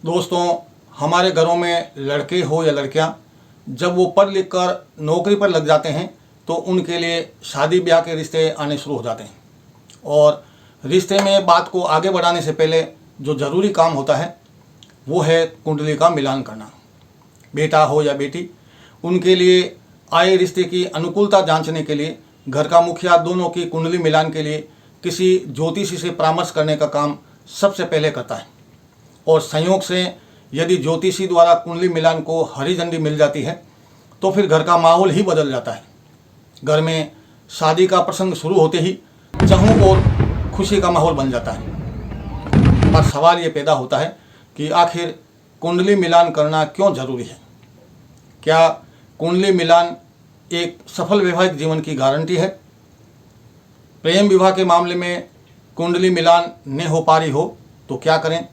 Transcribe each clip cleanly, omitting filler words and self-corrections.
दोस्तों, हमारे घरों में लड़के हो या लड़कियां, जब वो पढ़ लिख कर नौकरी पर लग जाते हैं तो उनके लिए शादी ब्याह के रिश्ते आने शुरू हो जाते हैं। और रिश्ते में बात को आगे बढ़ाने से पहले जो ज़रूरी काम होता है वो है कुंडली का मिलान करना। बेटा हो या बेटी, उनके लिए आए रिश्ते की अनुकूलता जांचने के लिए घर का मुखिया दोनों की कुंडली मिलान के लिए किसी ज्योतिषी से परामर्श करने का काम सबसे पहले करता है। और संयोग से यदि ज्योतिषी द्वारा कुंडली मिलान को हरी झंडी मिल जाती है तो फिर घर का माहौल ही बदल जाता है। घर में शादी का प्रसंग शुरू होते ही चहुं और खुशी का माहौल बन जाता है। पर सवाल ये पैदा होता है कि आखिर कुंडली मिलान करना क्यों जरूरी है? क्या कुंडली मिलान एक सफल वैवाहिक जीवन की गारंटी है? प्रेम विवाह के मामले में कुंडली मिलान न हो पा रही हो तो क्या करें?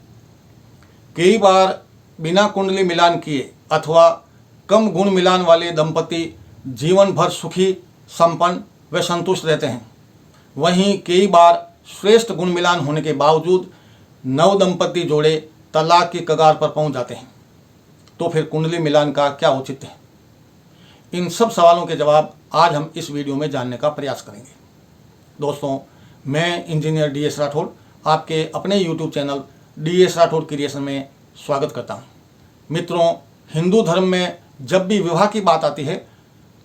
कई बार बिना कुंडली मिलान किए अथवा कम गुण मिलान वाले दंपति जीवन भर सुखी, संपन्न व संतुष्ट रहते हैं। वहीं कई बार श्रेष्ठ गुण मिलान होने के बावजूद नव दंपति जोड़े तलाक की कगार पर पहुंच जाते हैं। तो फिर कुंडली मिलान का क्या औचित्य है? इन सब सवालों के जवाब आज हम इस वीडियो में जानने का प्रयास करेंगे। दोस्तों, मैं इंजीनियर DS राठौड़ आपके अपने YouTube channel DS Rathore creation में स्वागत करता हूं। मित्रों, हिंदू धर्म में जब भी विवाह की बात आती है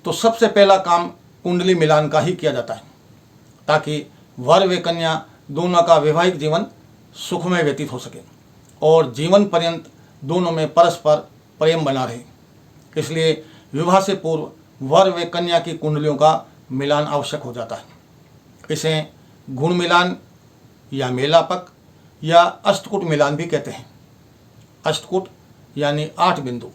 तो सबसे पहला काम कुंडली मिलान का ही किया जाता है, ताकि वर व कन्या दोनों का वैवाहिक जीवन सुखमय व्यतीत हो सके और जीवन पर्यंत दोनों में परस्पर प्रेम बना रहे। इसलिए विवाह से पूर्व वर व कन्या की कुंडलियों का मिलान आवश्यक हो जाता है। इसे गुण मिलान या मेलापक या अष्टकूट मिलान भी कहते हैं। अष्टकूट यानी 8 बिंदु।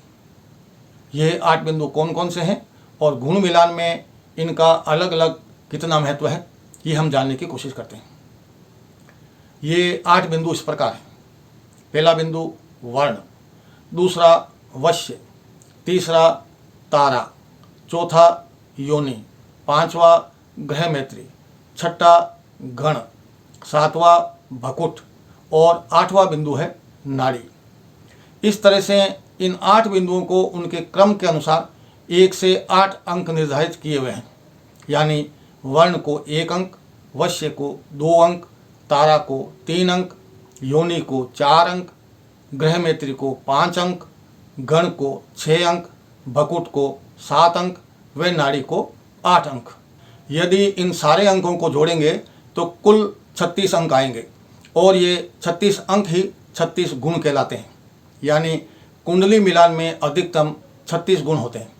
ये 8 बिंदु कौन कौन से हैं और गुण मिलान में इनका अलग अलग कितना महत्व है, ये हम जानने की कोशिश करते हैं। ये 8 बिंदु इस प्रकार हैं। पहला बिंदु वर्ण, दूसरा वश्य, तीसरा तारा, चौथा योनि, पांचवा ग्रह मैत्री, छठा गण, सातवां भकुट और 8वां बिंदु है नाड़ी। इस तरह से इन 8 बिंदुओं को उनके क्रम के अनुसार 1 से 8 अंक निर्धारित किए हुए हैं। यानी वर्ण को 1 अंक, वश्य को 2 अंक, तारा को 3 अंक, योनि को 4 अंक, ग्रह मैत्री को 5 अंक, गण को 6 अंक, भकुट को 7 अंक व नाड़ी को 8 अंक। यदि इन सारे अंकों को जोड़ेंगे तो कुल 36 अंक आएंगे और ये 36 अंक ही 36 गुण कहलाते हैं। यानी कुंडली मिलान में अधिकतम 36 गुण होते हैं।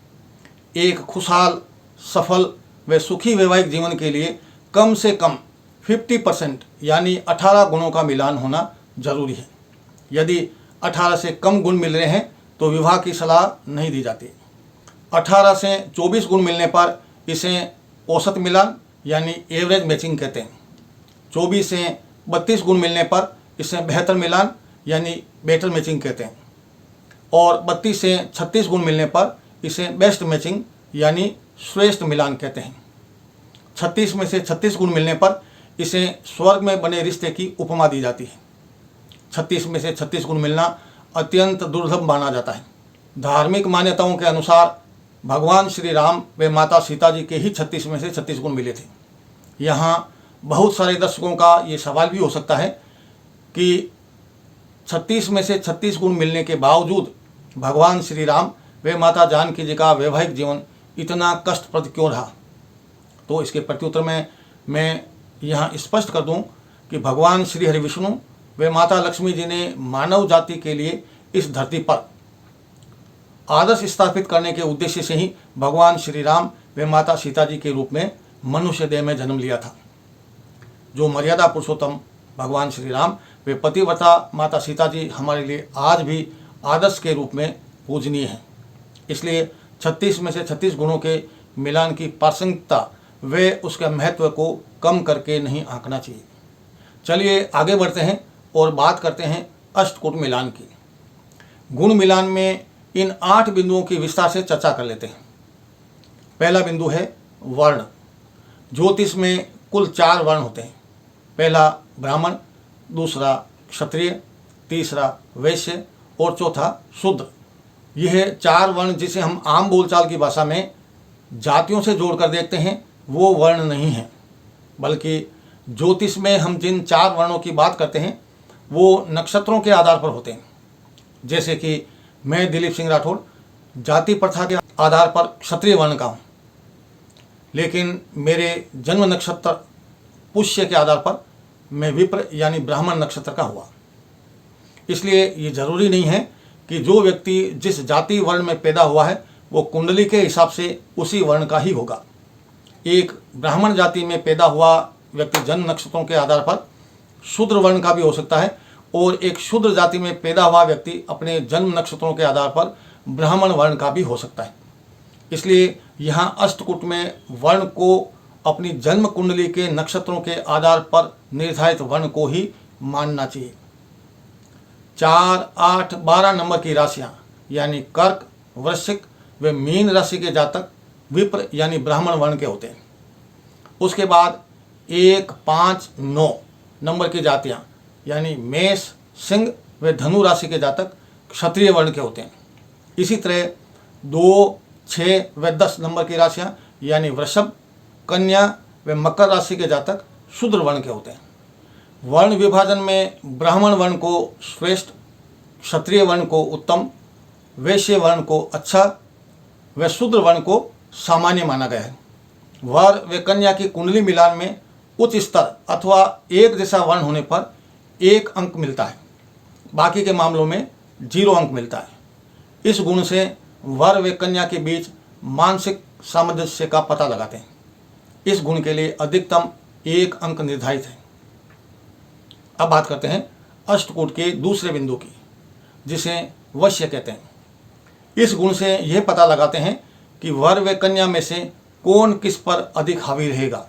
एक खुशहाल, सफल व सुखी वैवाहिक जीवन के लिए कम से कम 50% यानी 18 गुणों का मिलान होना जरूरी है। यदि 18 से कम गुण मिल रहे हैं तो विवाह की सलाह नहीं दी जाती। 18 से 24 गुण मिलने पर इसे औसत मिलान यानी एवरेज मैचिंग कहते हैं। 24 से 32 गुण मिलने पर इसे बेहतर मिलान यानी बेटर मैचिंग कहते हैं। और 32 से 36 गुण मिलने पर इसे बेस्ट मैचिंग यानी श्रेष्ठ मिलान कहते हैं। 36 में से 36 गुण मिलने पर इसे स्वर्ग में बने रिश्ते की उपमा दी जाती है। 36 में से 36 गुण मिलना अत्यंत दुर्लभ माना जाता है। धार्मिक मान्यताओं के अनुसार भगवान श्री राम व माता सीता जी के ही 36 में से 36 गुण मिले थे। यहाँ बहुत सारे दर्शकों का ये सवाल भी हो सकता है कि 36 में से 36 गुण मिलने के बावजूद भगवान श्री राम व माता जानकी जी का वैवाहिक जीवन इतना कष्टप्रद क्यों रहा? तो इसके प्रत्युत्तर में मैं यहाँ स्पष्ट कर दूँ कि भगवान श्री हरि विष्णु व माता लक्ष्मी जी ने मानव जाति के लिए इस धरती पर आदर्श स्थापित करने के उद्देश्य से ही भगवान श्री राम व माता सीता जी के रूप में मनुष्य देह में जन्म लिया था। जो मर्यादा पुरुषोत्तम भगवान श्री राम वे पतिव्रता माता सीता जी हमारे लिए आज भी आदर्श के रूप में पूजनीय हैं। इसलिए 36 में से 36 गुणों के मिलान की प्रासंगिकता व उसके महत्व को कम करके नहीं आंकना चाहिए। चलिए आगे बढ़ते हैं और बात करते हैं अष्टकूट मिलान की। गुण मिलान में इन 8 बिंदुओं की विस्तार से चर्चा कर लेते हैं। पहला बिंदु है वर्ण। ज्योतिष में कुल 4 वर्ण होते हैं। पहला ब्राह्मण, दूसरा क्षत्रिय, तीसरा वैश्य और चौथा शूद्र। यह 4 वर्ण जिसे हम आम बोलचाल की भाषा में जातियों से जोड़कर देखते हैं वो वर्ण नहीं हैं, बल्कि ज्योतिष में हम जिन 4 वर्णों की बात करते हैं वो नक्षत्रों के आधार पर होते हैं। जैसे कि मैं दिलीप सिंह राठौड़ जाति प्रथा के आधार पर क्षत्रिय वर्ण का हूँ, लेकिन मेरे जन्म नक्षत्र पुष्य के आधार पर मैं विप्र यानी ब्राह्मण नक्षत्र का हुआ। इसलिए ये जरूरी नहीं है कि जो व्यक्ति जिस जाति वर्ण में पैदा हुआ है वो कुंडली के हिसाब से उसी वर्ण का ही होगा। एक ब्राह्मण जाति में पैदा हुआ व्यक्ति जन्म नक्षत्रों के आधार पर शूद्र वर्ण का भी हो सकता है, और एक शूद्र जाति में पैदा हुआ व्यक्ति अपने जन्म नक्षत्रों के आधार पर ब्राह्मण वर्ण का भी हो सकता है। इसलिए यहाँ अष्टकूट में वर्ण को अपनी जन्म कुंडली के नक्षत्रों के आधार पर निर्धारित वर्ण को ही मानना चाहिए। 4, 8, 12 नंबर की राशियाँ यानी कर्क, वृश्चिक व मीन राशि के जातक विप्र यानी ब्राह्मण वर्ण के होते हैं। उसके बाद 1, 5, 9 नंबर की जातियाँ यानी मेष, सिंह व धनु राशि के जातक क्षत्रिय वर्ण के होते हैं। इसी तरह 2, 6 व 10 नंबर की राशियाँ यानी वृषभ, कन्या व मकर राशि के जातक शूद्र वर्ण के होते हैं। वर्ण विभाजन में ब्राह्मण वर्ण को श्रेष्ठ, क्षत्रिय वर्ण को उत्तम, वैश्य वर्ण को अच्छा व शूद्र वर्ण को सामान्य माना गया है। वर व कन्या की कुंडली मिलान में उच्च स्तर अथवा एक जैसा वर्ण होने पर 1 अंक मिलता है, बाकी के मामलों में 0 अंक मिलता है। इस गुण से वर व कन्या के बीच मानसिक सामंजस्य का पता लगाते हैं। इस गुण के लिए अधिकतम 1 अंक निर्धारित है। अब बात करते हैं अष्टकूट के दूसरे बिंदु की, जिसे वश्य कहते हैं। इस गुण से यह पता लगाते हैं कि वर व कन्या में से कौन किस पर अधिक हावी रहेगा,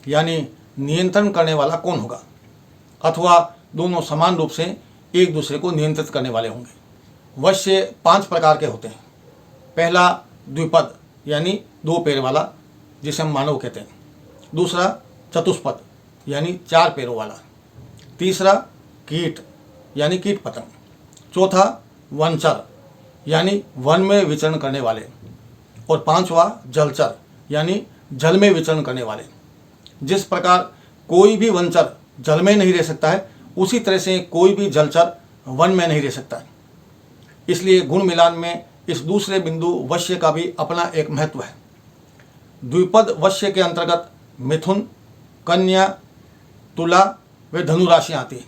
यानी नियंत्रण करने वाला कौन होगा, अथवा दोनों समान रूप से एक दूसरे को नियंत्रित करने वाले होंगे। वश्य 5 प्रकार के होते हैं। पहला द्विपद यानी 2 पैर वाला, जिसे हम मानव कहते हैं। दूसरा चतुष्पद यानी 4 पैरों वाला। तीसरा कीट यानी कीट पतंग। चौथा वनचर यानी वन में विचरण करने वाले। और 5वां जलचर यानी जल में विचरण करने वाले। जिस प्रकार कोई भी वनचर जल में नहीं रह सकता है, उसी तरह से कोई भी जलचर वन में नहीं रह सकता है। इसलिए गुण मिलान में इस दूसरे बिंदु वश्य का भी अपना एक महत्व है। द्विपद वश्य के अंतर्गत मिथुन, कन्या, तुला व धनु राशियाँ आती हैं।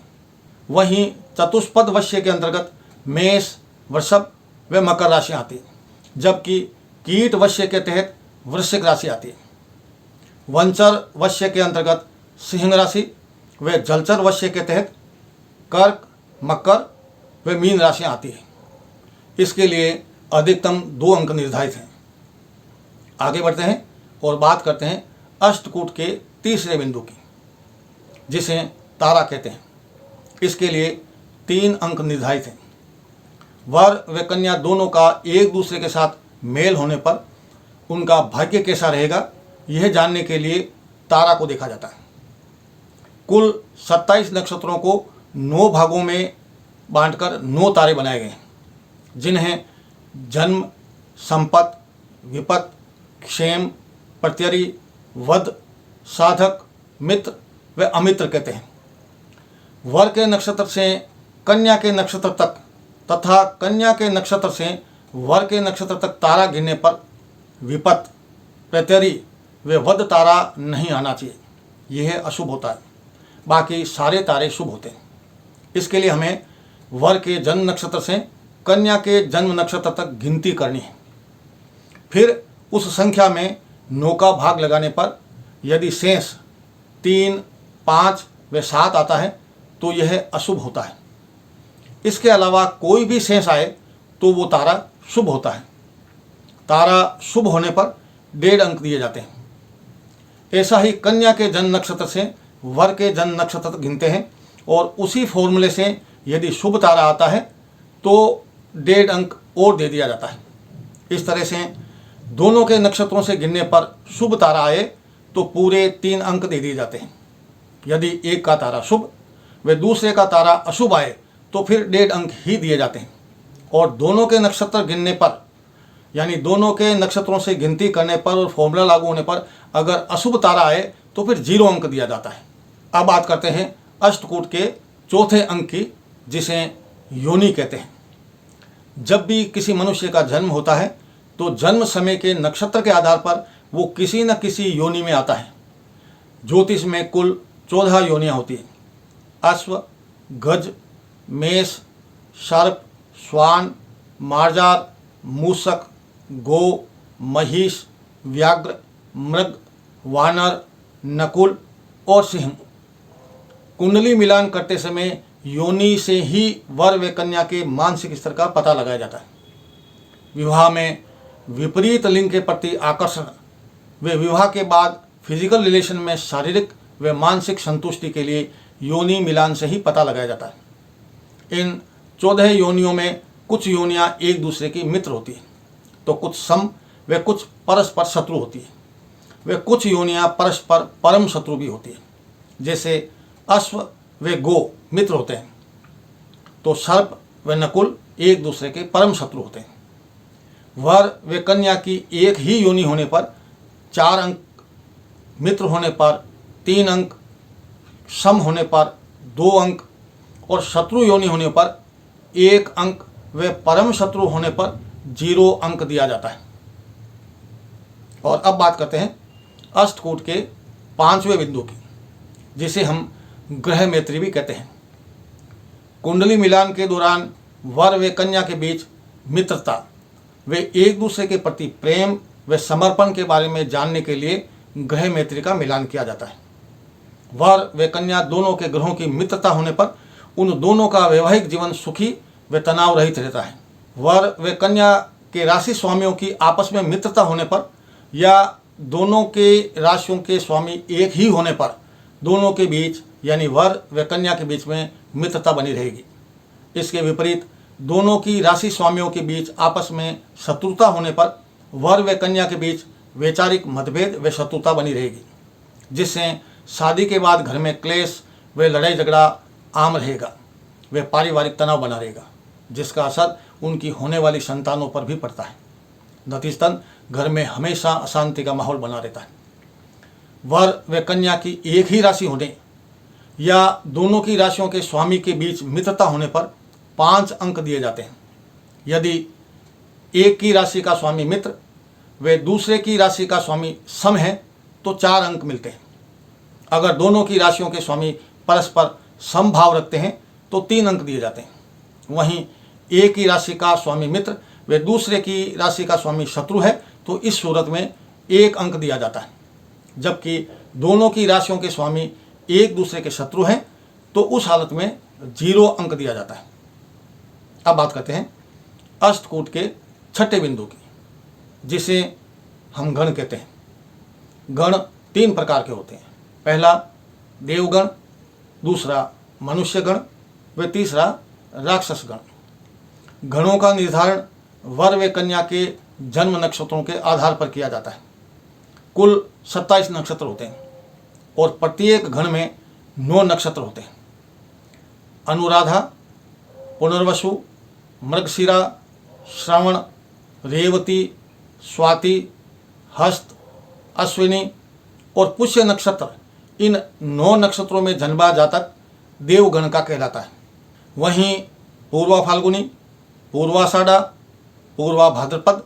वहीं चतुष्पद वश्य के अंतर्गत मेष, वृषभ व मकर राशियाँ आती हैं, जबकि कीट वश्य के तहत वृश्चिक राशि आती है। वनचर वश्य के अंतर्गत सिंह राशि व जलचर वश्य के तहत कर्क, मकर व मीन राशियाँ आती हैं। इसके लिए अधिकतम 2 अंक निर्धारित हैं। आगे बढ़ते हैं और बात करते हैं अष्टकूट के तीसरे बिंदु की, जिसे तारा कहते हैं। इसके लिए 3 अंक निर्धारित हैं। वर व कन्या दोनों का एक दूसरे के साथ मेल होने पर उनका भाग्य कैसा रहेगा, यह जानने के लिए तारा को देखा जाता है। कुल 27 नक्षत्रों को 9 भागों में बांटकर 9 तारे बनाए गए हैं, जिन्हें जन्म, संपत, विपत, क्षेम, प्रत्यरी, वध, साधक, मित्र व अमित्र कहते हैं। वर के नक्षत्र से कन्या के नक्षत्र तक तथा कन्या के नक्षत्र से वर के नक्षत्र तक तारा गिनने पर विपत, प्रत्यरी व वध तारा नहीं आना चाहिए, यह अशुभ होता है। बाकी सारे तारे शुभ होते हैं। इसके लिए हमें वर के जन्म नक्षत्र से कन्या के जन्म नक्षत्र तक गिनती करनी है। फिर उस संख्या में 9 का भाग लगाने पर यदि शेष 3, 5 व 7 आता है तो यह अशुभ होता है। इसके अलावा कोई भी शेष आए तो वो तारा शुभ होता है। तारा शुभ होने पर 1.5 अंक दिए जाते हैं। ऐसा ही कन्या के जन्म नक्षत्र से वर के जन्म नक्षत्र तक गिनते हैं, और उसी फॉर्मूले से यदि शुभ तारा आता है तो 1.5 अंक और दे दिया जाता है। इस तरह से दोनों के नक्षत्रों से गिनने पर शुभ तारा आए तो पूरे 3 अंक दे दिए जाते हैं। यदि एक का तारा शुभ व दूसरे का तारा अशुभ आए तो फिर 1.5 अंक ही दिए जाते हैं। और दोनों के नक्षत्र गिनने पर, यानी दोनों के नक्षत्रों से गिनती करने पर और फॉर्मूला लागू होने पर अगर अशुभ तारा आए तो फिर 0 अंक दिया जाता है। अब बात करते हैं अष्टकूट के चौथे अंक की, जिसे योनि कहते हैं। जब भी किसी मनुष्य का जन्म होता है तो जन्म समय के नक्षत्र के आधार पर वो किसी न किसी योनि में आता है। ज्योतिष में कुल 14 योनियाँ होती हैं। अश्व, गज, मेष, सर्प, श्वान, मार्जार, मूषक, गो, महिष, व्याघ्र, मृग, वानर, नकुल और सिंह। कुंडली मिलान करते समय योनि से ही वर व कन्या के मानसिक स्तर का पता लगाया जाता है। विवाह में विपरीत लिंग के प्रति आकर्षण व विवाह के बाद फिजिकल रिलेशन में शारीरिक व मानसिक संतुष्टि के लिए योनि मिलान से ही पता लगाया जाता है। इन 14 योनियों में कुछ योनियाँ एक दूसरे की मित्र होती हैं, तो कुछ सम व कुछ परस्पर शत्रु होती है। वे कुछ योनियाँ परस्पर परम शत्रु भी होती हैं। जैसे अश्व व गो मित्र होते हैं, तो सर्प व नकुल एक दूसरे के परम शत्रु होते हैं। वर व कन्या की एक ही योनि होने पर 4 अंक, मित्र होने पर 3 अंक, सम होने पर 2 अंक और शत्रु योनि होने पर 1 अंक व परम शत्रु होने पर 0 अंक दिया जाता है। और अब बात करते हैं अष्टकूट के 5वें बिंदु की, जिसे हम ग्रह मैत्री भी कहते हैं। कुंडली मिलान के दौरान वर व कन्या के बीच मित्रता व एक दूसरे के प्रति प्रेम व समर्पण के बारे में जानने के लिए ग्रह मैत्री का मिलान किया जाता है। वर व कन्या दोनों के ग्रहों की मित्रता होने पर उन दोनों का वैवाहिक जीवन सुखी व तनाव रहित रहता है। वर व कन्या के राशि स्वामियों की आपस में मित्रता होने पर या दोनों के राशियों के स्वामी एक ही होने पर दोनों के बीच, यानी वर व कन्या के बीच में मित्रता बनी रहेगी। इसके विपरीत दोनों की राशि स्वामियों के बीच आपस में शत्रुता होने पर वर व कन्या के बीच वैचारिक मतभेद व शत्रुता बनी रहेगी, जिससे शादी के बाद घर में क्लेश व लड़ाई झगड़ा आम रहेगा व पारिवारिक तनाव बना रहेगा, जिसका असर उनकी होने वाली संतानों पर भी पड़ता है। नतीजतन घर में हमेशा अशांति का माहौल बना रहता है। वर व कन्या की एक ही राशि होने या दोनों की राशियों के स्वामी के बीच मित्रता होने पर 5 अंक दिए जाते हैं। यदि एक की राशि का स्वामी मित्र व दूसरे की राशि का स्वामी सम है तो 4 अंक मिलते हैं। अगर दोनों की राशियों के स्वामी परस्पर समभाव रखते हैं तो 3 अंक दिए जाते हैं। वहीं एक की राशि का स्वामी मित्र व दूसरे की राशि का स्वामी शत्रु है तो इस सूरत में 1 अंक दिया जाता है। जबकि दोनों की राशियों के स्वामी एक दूसरे के शत्रु हैं तो उस हालत में 0 अंक दिया जाता है। अब बात करते हैं अष्टकूट के 6ठे बिंदु की, जिसे हम गण कहते हैं। गण 3 प्रकार के होते हैं। पहला देवगण, दूसरा मनुष्य गण व तीसरा राक्षस गण। गणों का निर्धारण वर व कन्या के जन्म नक्षत्रों के आधार पर किया जाता है। कुल 27 नक्षत्र होते हैं और प्रत्येक गण में 9 नक्षत्र होते हैं। अनुराधा, पुनर्वसु, मृगशिरा, श्रवण, रेवती, स्वाति, हस्त, अश्विनी और पुष्य नक्षत्र, इन 9 नक्षत्रों में जन्मा जातक देवगण का कहलाता है। वहीं पूर्वा फाल्गुनी, पूर्वाषाढ़ा, पूर्वा भाद्रपद,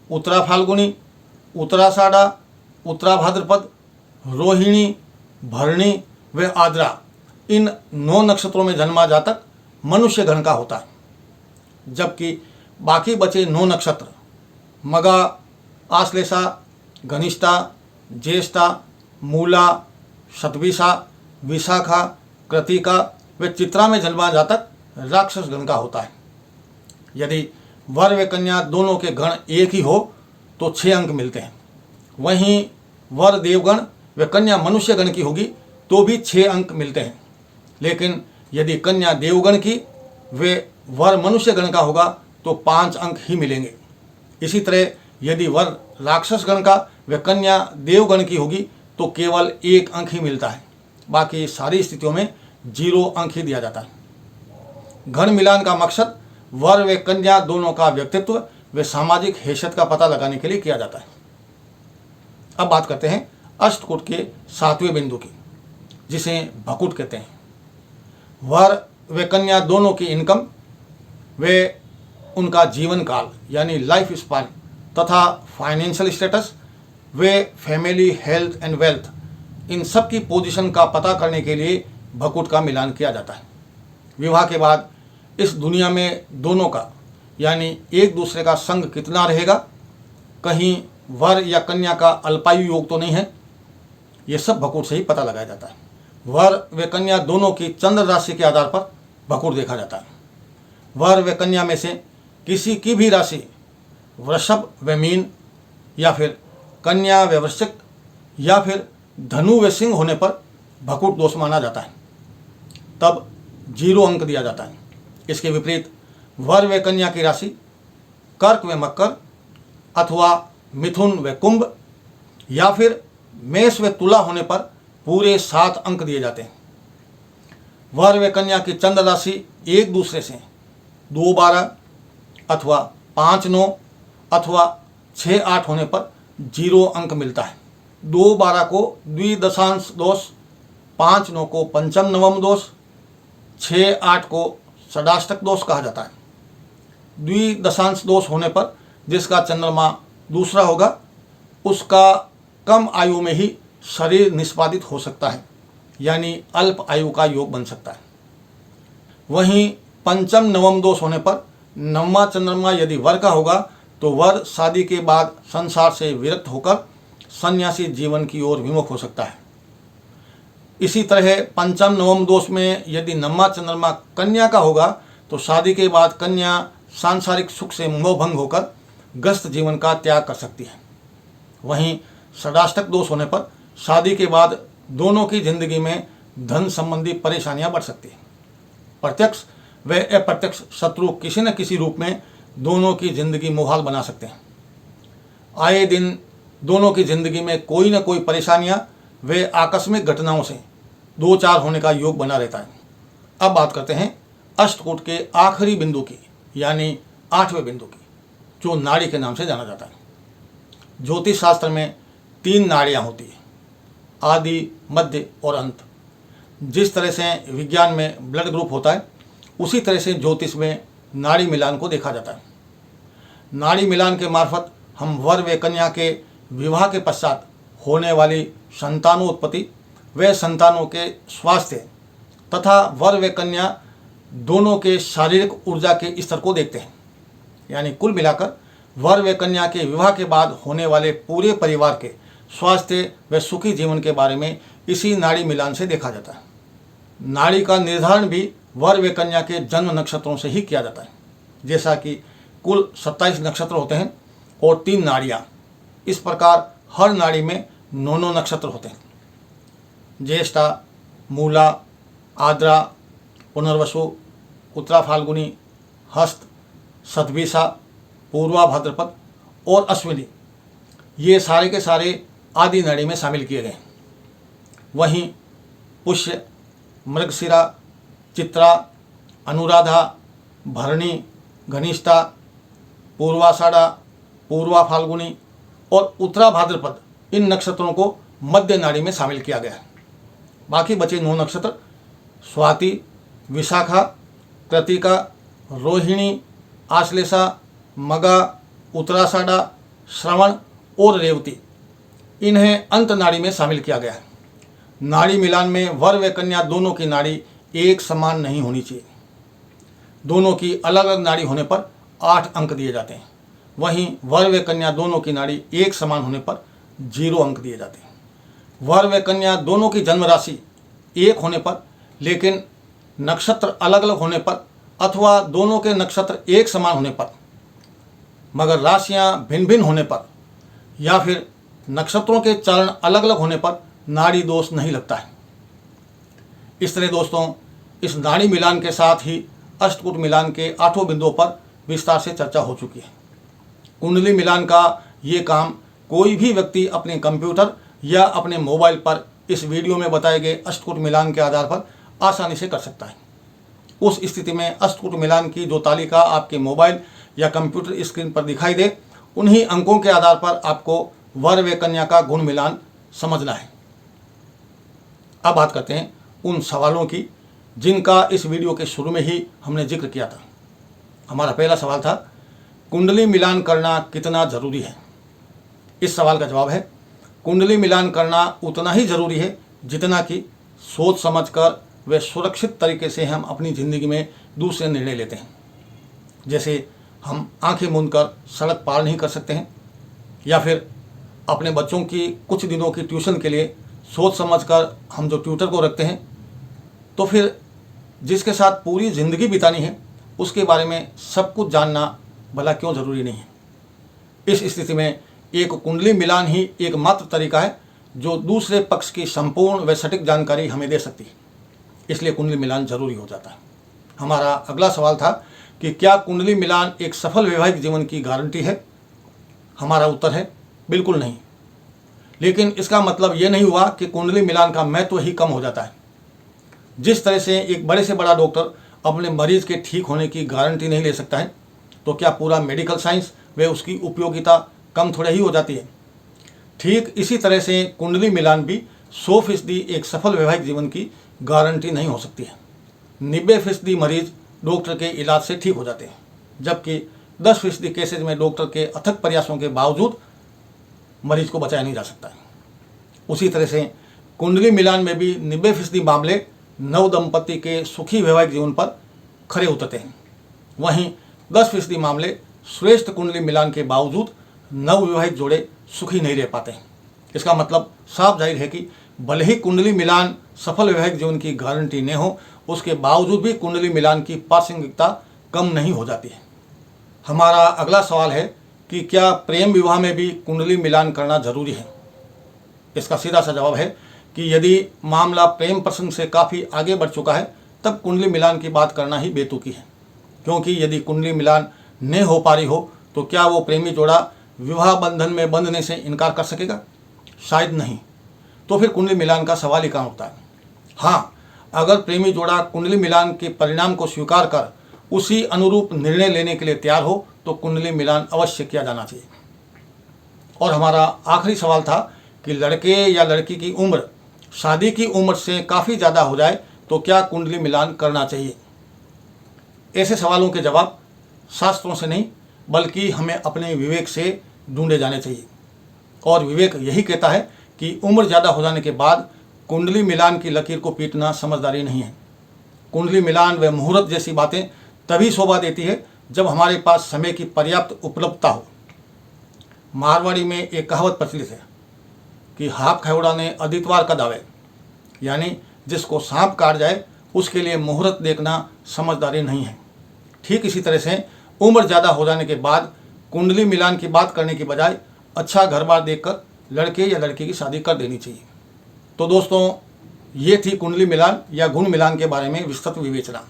उत्तरा फाल्गुनी, उत्तराषाढ़ा, उत्तरा भाद्रपद, रोहिणी, भरणी व आद्रा, इन 9 नक्षत्रों में जन्मा जातक मनुष्य गण का होता है। जबकि बाकी बचे 9 नक्षत्र मगा, आश्लेषा, घनिष्ठा, ज्येष्ठा, मूला, शतभिषा, विशाखा, कृतिका व चित्रा में जन्मा जातक राक्षस गण का होता है। यदि वर व कन्या दोनों के गण एक ही हो तो 6 अंक मिलते हैं। वहीं वर देवगण व कन्या मनुष्य गण की होगी तो भी 6 अंक मिलते हैं। लेकिन यदि कन्या देवगण की व वर मनुष्य गण का होगा तो 5 अंक ही मिलेंगे। इसी तरह यदि वर राक्षस गण का व कन्या देवगण की होगी तो केवल 1 अंक ही मिलता है। बाकी सारी स्थितियों में 0 अंक ही दिया जाता है। गण मिलान का मकसद वर व कन्या दोनों का व्यक्तित्व व सामाजिक हैसियत का पता लगाने के लिए किया जाता है। अब बात करते हैं अष्टकूट के 7वें बिंदु की, जिसे भकुट कहते हैं। वर व कन्या दोनों की इनकम व उनका जीवन काल यानी लाइफ स्पान तथा फाइनेंशियल स्टेटस व फैमिली हेल्थ एंड वेल्थ, इन सब की पोजीशन का पता करने के लिए भकुट का मिलान किया जाता है। विवाह के बाद इस दुनिया में दोनों का यानी एक दूसरे का संग कितना रहेगा, कहीं वर या कन्या का अल्पायु योग तो नहीं है, ये सब भकुट से ही पता लगाया जाता है। वर व कन्या दोनों की चंद्र राशि के आधार पर भकुट देखा जाता है। वर व कन्या में से किसी की भी राशि वृषभ व मीन या फिर कन्या व वृश्चिक या फिर धनु व सिंह होने पर भकुट दोष माना जाता है, तब 0 अंक दिया जाता है। इसके विपरीत वर व कन्या की राशि कर्क व मकर अथवा मिथुन व कुंभ या फिर मेष व तुला होने पर पूरे 7 अंक दिए जाते हैं। वर व कन्या की चंद्र राशि एक दूसरे से 2-12 अथवा 5-9 अथवा 6-8 होने पर 0 अंक मिलता है। 2-12 को द्विदशांश दोष, 5-9 को पंचम नवम दोष, 6-8 को षडाष्टक दोष कहा जाता है। द्विदशांश दोष होने पर जिसका चंद्रमा दूसरा होगा उसका कम आयु में ही शरीर निष्पादित हो सकता है, यानी अल्प आयु का योग बन सकता है। वहीं पंचम नवम दोष होने पर नवमा चंद्रमा यदि वर का होगा तो वर शादी के बाद संसार से विरक्त होकर सन्यासी जीवन की ओर विमुख हो सकता है। इसी तरह पंचम नवम दोष में यदि नवमा चंद्रमा कन्या का होगा तो शादी के बाद कन्या सांसारिक सुख से मोहभंग होकर ग्रस्त जीवन का त्याग कर सकती है। वहीं षडाष्टक दोष होने पर शादी के बाद दोनों की जिंदगी में धन संबंधी परेशानियां बढ़ सकती हैं। प्रत्यक्ष व अप्रत्यक्ष शत्रु किसी न किसी रूप में दोनों की जिंदगी मुहाल बना सकते हैं। आए दिन दोनों की जिंदगी में कोई न कोई परेशानियां व आकस्मिक घटनाओं से 2-4 होने का योग बना रहता है। अब बात करते हैं अष्टकूट के आखिरी बिंदु की, यानी 8वें बिंदु की, जो नाड़ी के नाम से जाना जाता है। ज्योतिष शास्त्र में 3 नाड़ियाँ होती हैं, आदि, मध्य और अंत। जिस तरह से विज्ञान में ब्लड ग्रुप होता है उसी तरह से ज्योतिष में नाड़ी मिलान को देखा जाता है। नाड़ी मिलान के मार्फत हम वर व कन्या के विवाह के पश्चात होने वाली संतानोत्पत्ति व संतानों के स्वास्थ्य तथा वर व कन्या दोनों के शारीरिक ऊर्जा के स्तर को देखते हैं। यानी कुल मिलाकर वर व कन्या के विवाह के बाद होने वाले पूरे परिवार के स्वास्थ्य व सुखी जीवन के बारे में इसी नाड़ी मिलान से देखा जाता है। नाड़ी का निर्धारण भी वर व कन्या के जन्म नक्षत्रों से ही किया जाता है। जैसा कि कुल 27 नक्षत्र होते हैं और 3 नाड़ियाँ, इस प्रकार हर नाड़ी में 9 नक्षत्र होते हैं। ज्येष्ठा, मूला, आद्रा, पुनर्वसु, उत्तरा फाल्गुनी, हस्त, शतभिषा, पूर्वा भाद्रपद और अश्विनी, ये सारे के सारे आदि नाड़ी में शामिल किए गए हैं। वहीं पुष्य, मृगशिरा, चित्रा, अनुराधा, भरणी, घनिष्ठा, पूर्वाषाढ़ा, पूर्वा फाल्गुनी और उत्तरा भाद्रपद, इन नक्षत्रों को मध्य नाड़ी में शामिल किया गया है। बाकी बचे 9 नक्षत्र स्वाति, विशाखा, कृतिका, रोहिणी, आश्लेषा, मगा, उत्तराषाढ़ा, श्रवण और रेवती, इन्हें अंत नाड़ी में शामिल किया गया है। नाड़ी मिलान में वर व कन्या दोनों की नाड़ी एक समान नहीं होनी चाहिए। दोनों की अलग अलग नाड़ी होने पर 8 अंक दिए जाते हैं। वहीं वर व कन्या दोनों की नाड़ी एक समान होने पर 0 अंक दिए जाते हैं। वर व कन्या दोनों की जन्म राशि एक होने पर लेकिन नक्षत्र अलग अलग होने पर अथवा दोनों के नक्षत्र एक समान होने पर मगर राशियां भिन्न भिन्न होने पर या फिर नक्षत्रों के चरण अलग अलग होने पर नाड़ी दोष नहीं लगता है। इस तरह दोस्तों, इस नाड़ी मिलान के साथ ही अष्टकूट मिलान के 8 बिंदुओं पर विस्तार से चर्चा हो चुकी है। कुंडली मिलान का ये काम कोई भी व्यक्ति अपने कंप्यूटर या अपने मोबाइल पर इस वीडियो में बताए गए अष्टकूट मिलान के आधार पर आसानी से कर सकता है। उस स्थिति में अष्टकूट मिलान की जो तालिका आपके मोबाइल या कंप्यूटर स्क्रीन पर दिखाई दे, उन्हीं अंकों के आधार पर आपको वर व कन्या का गुण मिलान समझना है। अब बात करते हैं उन सवालों की जिनका इस वीडियो के शुरू में ही हमने जिक्र किया था। हमारा पहला सवाल था, कुंडली मिलान करना कितना ज़रूरी है। इस सवाल का जवाब है, कुंडली मिलान करना उतना ही ज़रूरी है जितना कि सोच समझकर व सुरक्षित तरीके से हम अपनी ज़िंदगी में दूसरे निर्णय लेते हैं। जैसे हम आंखें मूंद कर सड़क पार नहीं कर सकते हैं, या फिर अपने बच्चों की कुछ दिनों की ट्यूशन के लिए सोच समझकर हम जो ट्यूटर को रखते हैं, तो फिर जिसके साथ पूरी ज़िंदगी बितानी है उसके बारे में सब कुछ जानना भला क्यों ज़रूरी नहीं है। इस स्थिति में एक कुंडली मिलान ही एकमात्र तरीका है जो दूसरे पक्ष की संपूर्ण व सटीक जानकारी हमें दे सकती है। इसलिए कुंडली मिलान जरूरी हो जाता है। हमारा अगला सवाल था कि क्या कुंडली मिलान एक सफल वैवाहिक जीवन की गारंटी है। हमारा उत्तर है बिल्कुल नहीं। लेकिन इसका मतलब ये नहीं हुआ कि कुंडली मिलान का महत्व ही कम हो जाता है। जिस तरह से एक बड़े से बड़ा डॉक्टर अपने मरीज के ठीक होने की गारंटी नहीं ले सकता है, तो क्या पूरा मेडिकल साइंस व उसकी उपयोगिता कम थोड़े ही हो जाती है। ठीक इसी तरह से कुंडली मिलान भी 100% एक सफल वैवाहिक जीवन की गारंटी नहीं हो सकती है। 90% मरीज डॉक्टर के इलाज से ठीक हो जाते हैं, जबकि 10% केसेज में डॉक्टर के अथक प्रयासों के बावजूद मरीज को बचाया नहीं जा सकता है। उसी तरह से कुंडली मिलान में भी 90% मामले नव दंपति के सुखी वैवाहिक जीवन पर खरे उतरते हैं। वहीं 10% मामले श्रेष्ठ कुंडली मिलान के बावजूद नव विवाहित जोड़े सुखी नहीं रह पाते हैं। इसका मतलब साफ जाहिर है कि भले ही कुंडली मिलान सफल वैवाहिक जीवन की गारंटी न हो, उसके बावजूद भी कुंडली मिलान की प्रासंगिकता कम नहीं हो जाती है। हमारा अगला सवाल है कि क्या प्रेम विवाह में भी कुंडली मिलान करना जरूरी है। इसका सीधा सा जवाब है कि यदि मामला प्रेम प्रसंग से काफ़ी आगे बढ़ चुका है, तब कुंडली मिलान की बात करना ही बेतुकी है। क्योंकि यदि कुंडली मिलान न हो पा रही हो तो क्या वो प्रेमी जोड़ा विवाह बंधन में बंधने से इनकार कर सकेगा? शायद नहीं। तो फिर कुंडली मिलान का सवाल ही कहाँ उठता है। हाँ, अगर प्रेमी जोड़ा कुंडली मिलान के परिणाम को स्वीकार कर उसी अनुरूप निर्णय लेने के लिए तैयार हो तो कुंडली मिलान अवश्य किया जाना चाहिए। और हमारा आखिरी सवाल था कि लड़के या लड़की की उम्र शादी की उम्र से काफ़ी ज़्यादा हो जाए तो क्या कुंडली मिलान करना चाहिए। ऐसे सवालों के जवाब शास्त्रों से नहीं बल्कि हमें अपने विवेक से ढूंढे जाने चाहिए। और विवेक यही कहता है कि उम्र ज़्यादा हो जाने के बाद कुंडली मिलान की लकीर को पीटना समझदारी नहीं है। कुंडली मिलान व मुहूर्त जैसी बातें तभी शोभा देती है जब हमारे पास समय की पर्याप्त उपलब्धता हो। मारवाड़ी में एक कहावत प्रचलित है कि हाथ खैवड़ा ने आदितवार का दावे, यानी जिसको सांप काट जाए उसके लिए मुहूर्त देखना समझदारी नहीं है। ठीक इसी तरह से उम्र ज़्यादा हो जाने के बाद कुंडली मिलान की बात करने की बजाय अच्छा घर बार देखकर लड़के या लड़की की शादी कर देनी चाहिए। तो दोस्तों, ये थी कुंडली मिलान या गुण मिलान के बारे में विस्तृत विवेचना।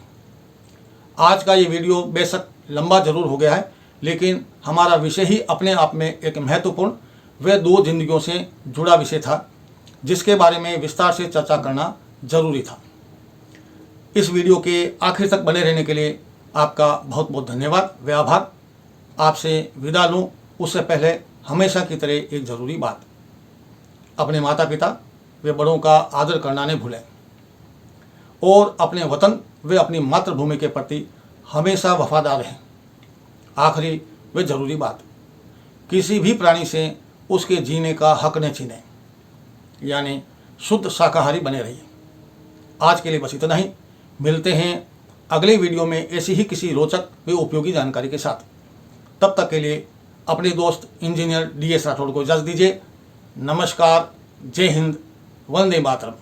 आज का ये वीडियो बेशक लंबा जरूर हो गया है, लेकिन हमारा विषय ही अपने आप में एक महत्वपूर्ण व 2 जिंदगियों से जुड़ा विषय था, जिसके बारे में विस्तार से चर्चा करना जरूरी था। इस वीडियो के आखिर तक बने रहने के लिए आपका बहुत बहुत धन्यवाद व आभार। आपसे विदा लूँ उससे पहले हमेशा की तरह एक ज़रूरी बात, अपने माता पिता व बड़ों का आदर करना न भूलें और अपने वतन व अपनी मातृभूमि के प्रति हमेशा वफादार रहें। आखिरी व ज़रूरी बात, किसी भी प्राणी से उसके जीने का हक न छीनें, यानी शुद्ध शाकाहारी बने रहिए। आज के लिए बस इतना ही। मिलते हैं अगले वीडियो में ऐसी ही किसी रोचक व उपयोगी जानकारी के साथ। तब तक के लिए अपने दोस्त इंजीनियर DS राठौड़ को इजाज़त दीजिए। नमस्कार, जय हिंद, वंदे मातरम।